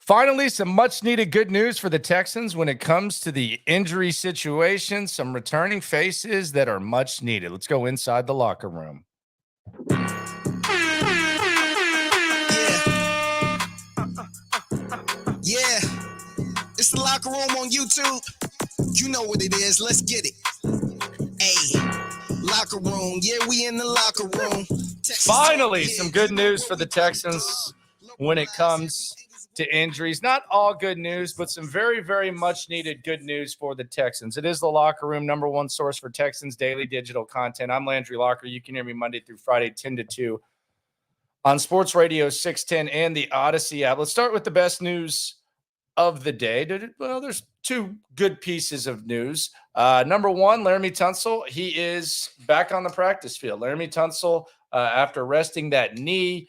Finally, some much-needed good news for the Texans when it comes to the injury situation. Some returning faces that are much needed. Let's go inside the locker room. Yeah, it's the locker room on YouTube. You know what it is. Let's get it. Hey, locker room. Yeah, we in the locker room. Finally, some good news for the Texans when it comes to injuries. Not all good news, but some very, very much needed good news for the Texans. It is the locker room, number one source for Texans daily digital content. I'm Landry Locker. You can hear me Monday through Friday, 10 to 2 on Sports Radio 610 and the Odyssey app. Let's start with the best news of the day. Well, there's two good pieces of news. Number one, Laramie Tunsil, he is back on the practice field. Laramie Tunsil, after resting that knee,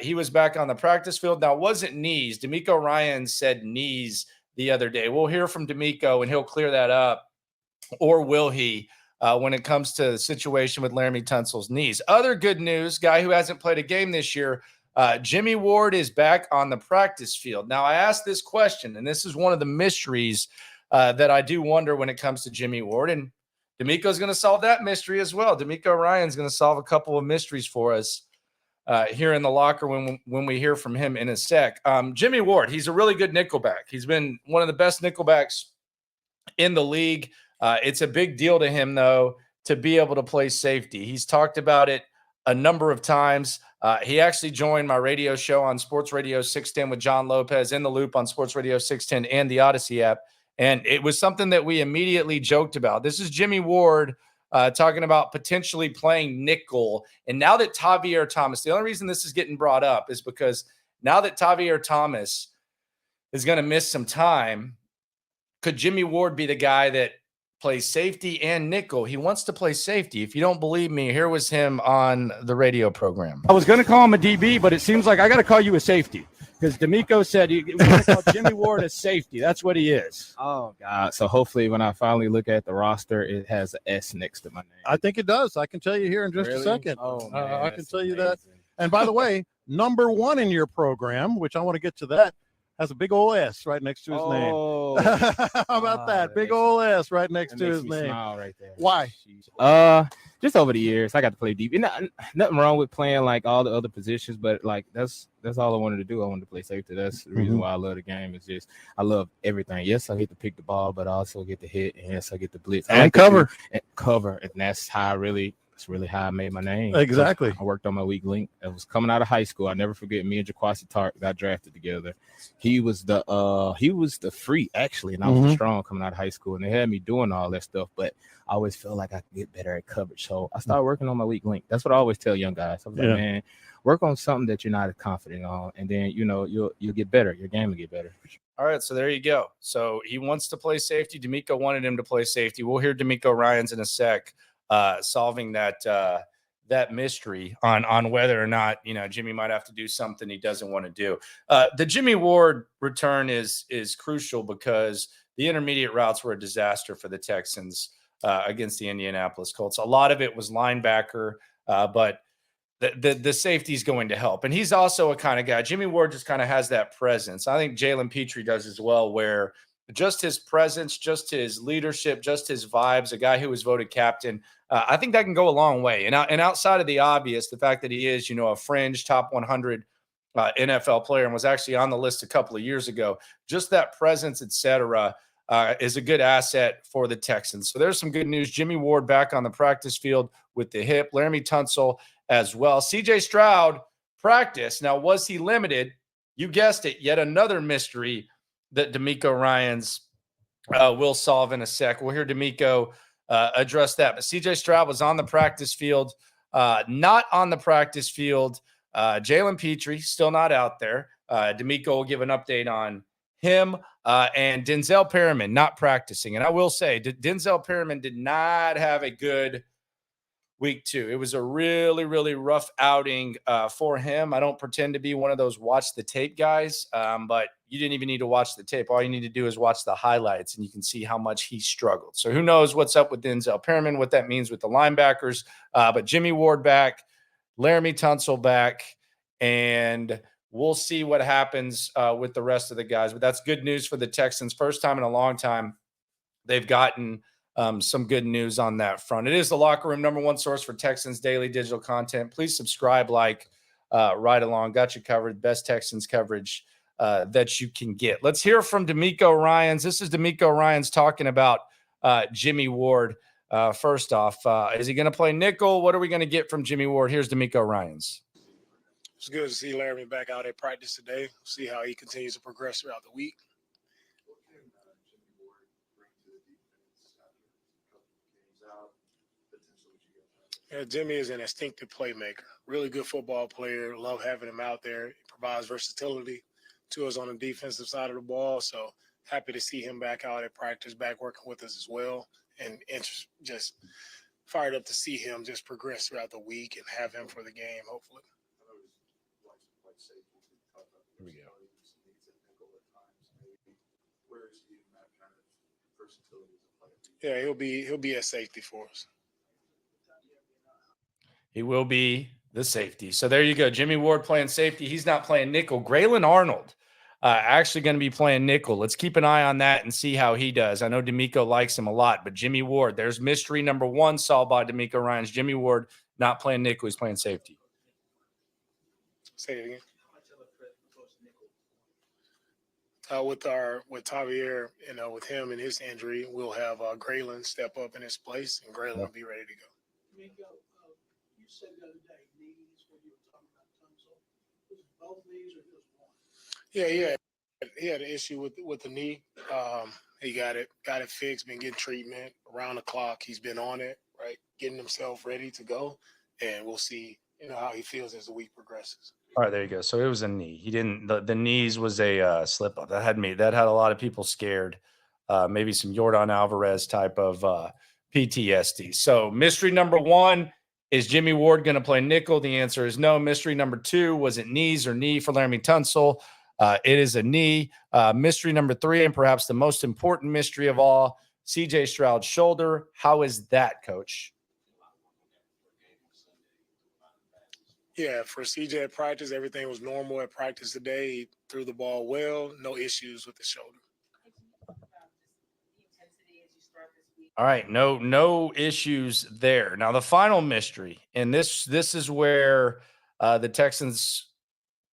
he was back on the practice field. Now, it wasn't knees. DeMeco Ryans said knees the other day. We'll hear from DeMeco, and he'll clear that up, or will he, when it comes to the situation with Laramie Tunsil's knees. Other good news, guy who hasn't played a game this year, Jimmie Ward is back on the practice field. Now, I asked this question, and this is one of the mysteries that I do wonder when it comes to Jimmie Ward, and DeMeco's going to solve that mystery as well. DeMeco Ryans going to solve a couple of mysteries for us here in the locker when we hear from him in a sec. Jimmie Ward, he's a really good nickelback. He's been one of the best nickelbacks in the league. It's a big deal to him, though, to be able to play safety. He's talked about it a number of times. He actually joined my radio show on Sports Radio 610 with John Lopez in the Loop on Sports Radio 610 and the Odyssey app. And it was something that we immediately joked about. This is Jimmie Ward talking about potentially playing nickel. And now that Tavierre Thomas, the only reason this is getting brought up is because now that Tavierre Thomas is going to miss some time, could Jimmie Ward be the guy that plays safety and nickel? He wants to play safety. If you don't believe me, here was him on the radio program. I was going to call him a DB, but it seems like I got to call you a safety because DeMeco said we're going to call Jimmie Ward a safety. That's what he is. Oh, God. So hopefully when I finally look at the roster, it has an S next to my name. I think it does. I can tell you here in just a second. Oh, man, I can tell you that. And by the way, number one in your program, which I want to get to that, has a big old S right next to his name. How about that? Big old S right next to his name. Smile right there. Why? Just over the years, I got to play deep. Nothing wrong with playing like all the other positions, but like that's all I wanted to do. I wanted to play safety. That's the reason why I love the game. Is just I love everything. Yes, I get to pick the ball, but I also get to hit. And yes, I get to blitz. I and like cover. And cover, and that's how That's really how I made my name. Exactly. I worked on my weak link. I was coming out of high school. I never forget. Me and Jaquasi Tark got drafted together. He was the free actually, and I was strong coming out of high school. And they had me doing all that stuff, but I always felt like I could get better at coverage. So I started working on my weak link. That's what I always tell young guys. I was like, man, work on something that you're not as confident on, and then you'll get better. Your game will get better. All right, so there you go. So he wants to play safety. DeMeco wanted him to play safety. We'll hear DeMeco Ryans in a sec, solving that mystery on whether or not Jimmie might have to do something he doesn't want to do. The Jimmie Ward return is crucial because the intermediate routes were a disaster for the Texans against the Indianapolis Colts. A lot of it was linebacker, but the safety is going to help. And he's also a kind of guy. Jimmie Ward just kind of has that presence. I think Jalen Pitre does as well, where just his presence, just his leadership, just his vibes, a guy who was voted captain, I think that can go a long way. And outside of the obvious, the fact that he is, a fringe top 100 NFL player and was actually on the list a couple of years ago, just that presence, et cetera, is a good asset for the Texans. So there's some good news. Jimmie Ward back on the practice field with the hip. Laramie Tunsil as well. CJ Stroud practice. Now, was he limited? You guessed it. Yet another mystery that DeMeco Ryans will solve in a sec. We'll hear DeMeco address that. But CJ Stroud was on the practice field, not on the practice field. Jalen Pitre still not out there. DeMeco will give an update on him and Denzel Perryman not practicing. And I will say, Denzel Perryman did not have a good week 2. It was a really, really rough outing for him. I don't pretend to be one of those watch the tape guys, but you didn't even need to watch the tape. All you need to do is watch the highlights, and you can see how much he struggled. So who knows what's up with Denzel Perryman, what that means with the linebackers. But Jimmie Ward back, Laramie Tunsil back, and we'll see what happens with the rest of the guys. But that's good news for the Texans. First time in a long time they've gotten some good news on that front. It is the Locker Room, number one source for Texans daily digital content. Please subscribe, right along. Got you covered. Best Texans coverage that you can get. Let's hear from DeMeco Ryans. This is DeMeco Ryans talking about Jimmie Ward. First off, is he going to play nickel? What are we going to get from Jimmie Ward? Here's DeMeco Ryans. It's good to see Larry back out at practice today. See how he continues to progress throughout the week. Yeah, Jimmie is an instinctive playmaker. Really good football player. Love having him out there. He provides versatility to us on the defensive side of the ball. So happy to see him back out at practice, back working with us as well. And just fired up to see him just progress throughout the week and have him for the game, hopefully. Here we go. Yeah, he'll be a safety for us. He will be the safety. So there you go. Jimmie Ward playing safety. He's not playing nickel. Graylin Arnold actually going to be playing nickel. Let's keep an eye on that and see how he does. I know DeMeco likes him a lot, but Jimmie Ward, there's mystery number one solved by DeMeco Ryans. Jimmie Ward not playing nickel. He's playing safety. Say it again. With Javier, with him and his injury, we'll have Graylin step up in his place, and Graylin will be ready to go. You said the other day, knees, when you were talking about Tunsil, was it both knees or just one? Yeah. He had an issue with the knee. He got it fixed, been getting treatment around the clock. He's been on it, right, getting himself ready to go, and we'll see, how he feels as the week progresses. All right, there you go. So it was a knee. He didn't. The knees was a slip up. That had a lot of people scared. Maybe some Yordan Alvarez type of PTSD. So mystery number one, is Jimmie Ward going to play nickel? The answer is no. Mystery number two, was it knees or knee for Laremy Tunsil? It is a knee. Mystery number three, and perhaps the most important mystery of all, CJ Stroud's shoulder. How is that, Coach? Yeah, for CJ at practice, everything was normal at practice today. He threw the ball well, no issues with the shoulder. All right, no issues there. Now the final mystery, and this is where the Texans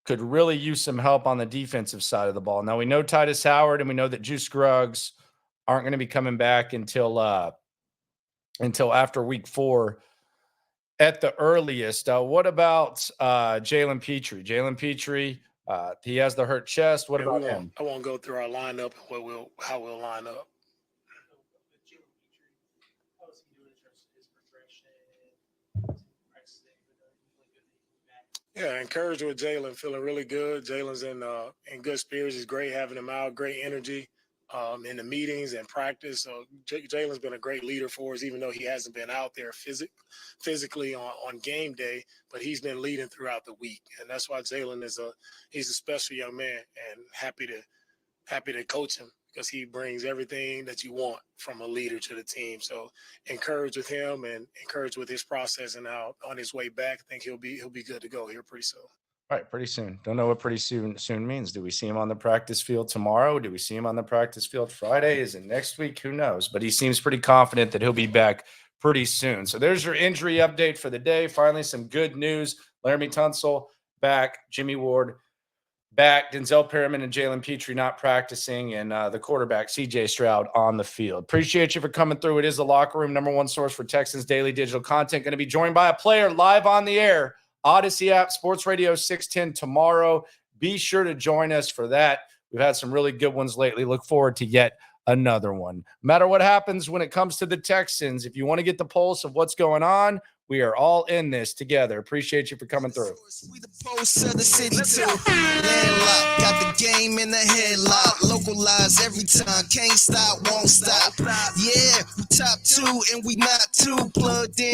could really use some help on the defensive side of the ball. Now we know Titus Howard and we know that Juice Scruggs aren't going to be coming back until after week 4 at the earliest. What about Jalen Pitre? Jalen Pitre, he has the hurt chest. What about him? I won't go through our lineup and how we'll line up. Yeah, encouraged with Jalen, feeling really good. Jalen's in good spirits. It's great having him out, great energy in the meetings and practice. So Jalen's been a great leader for us, even though he hasn't been out there physically on game day, but he's been leading throughout the week. And that's why Jalen he's a special young man, and happy to coach him, because he brings everything that you want from a leader to the team. So encouraged with him and encouraged with his process, and now on his way back, I think he'll be good to go here pretty soon. All right, pretty soon. Don't know what pretty soon means. Do we see him on the practice field tomorrow? Do we see him on the practice field Friday? Is it next week? Who knows? But he seems pretty confident that he'll be back pretty soon. So there's your injury update for the day. Finally, some good news. Laremy Tunsil back, Jimmie Ward back, Denzel Perryman and Jalen Pitre not practicing, and the quarterback, CJ Stroud, on the field. Appreciate you for coming through. It is the Locker Room, number one source for Texans daily digital content. Going to be joined by a player live on the air, Odyssey app, Sports Radio 610 tomorrow. Be sure to join us for that. We've had some really good ones lately. Look forward to yet another one. No matter what happens when it comes to the Texans, if you want to get the pulse of what's going on, we are all in this together. Appreciate you for coming through. We the pulse of the city too. Landlocked, got the game in the headlock. Localized every time, can't stop, won't stop. Yeah, we top 2 and we not too plugged in.